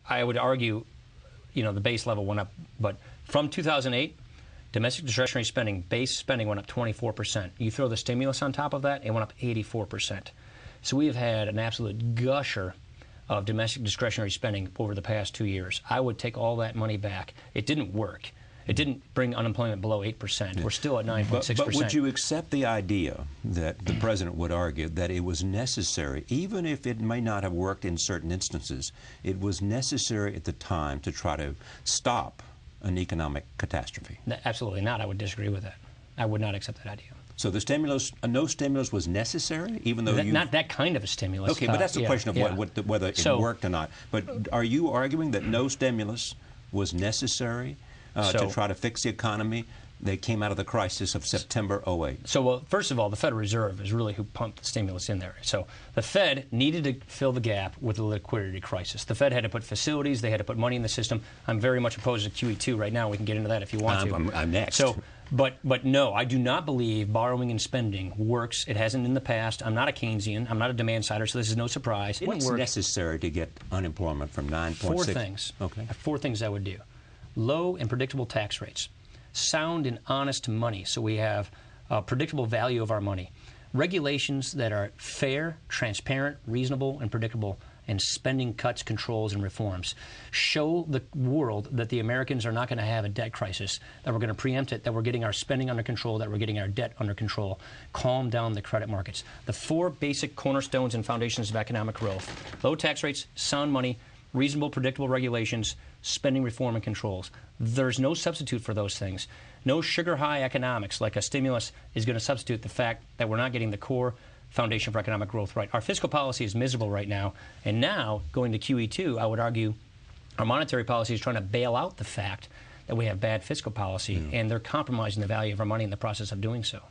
I would argue, the base level went up, but from 2008, domestic discretionary spending, base spending went up 24%. You throw the stimulus on top of that, it went up 84%. So we have had an absolute gusher of domestic discretionary spending over the past 2 years. I would take all that money back. It didn't work. It didn't bring unemployment below 8%. We're still at 9.6%. But would you accept the idea that the president would argue that it was necessary, even if it may not have worked in certain instances, it was necessary at the time to try to stop an economic catastrophe? Absolutely not. I would disagree with that. I would not accept that idea. So the stimulus, no stimulus was necessary, even though not that kind of a stimulus. Okay, but that's the question of whether it worked or not. But are you arguing that no stimulus was necessary to try to fix the economy? They came out of the crisis of September 08. So, well, first of all, the Federal Reserve is really who pumped the stimulus in there. So the Fed needed to fill the gap with the liquidity crisis. The Fed had to put facilities, they had to put money in the system. I'm very much opposed to QE2 right now. We can get into that if you want to. I'm next. So, but no, I do not believe borrowing and spending works. It hasn't in the past. I'm not a Keynesian. I'm not a demand sider, so this is no surprise. What's necessary to get unemployment from 9.6? 4 things. Okay. 4 things I would do. Low and predictable tax rates. Sound and honest money, so we have a predictable value of our money. Regulations that are fair, transparent, reasonable, and predictable, and spending cuts, controls, and reforms. Show the world that the Americans are not going to have a debt crisis, that we're going to preempt it, that we're getting our spending under control, that we're getting our debt under control. Calm down the credit markets. The 4 basic cornerstones and foundations of economic growth: low tax rates, sound money, reasonable, predictable regulations, spending reform and controls. There's no substitute for those things. No sugar-high economics like a stimulus is going to substitute the fact that we're not getting the core foundation for economic growth right. Our fiscal policy is miserable right now, and now, going to QE2, I would argue our monetary policy is trying to bail out the fact that we have bad fiscal policy, and they're compromising the value of our money in the process of doing so.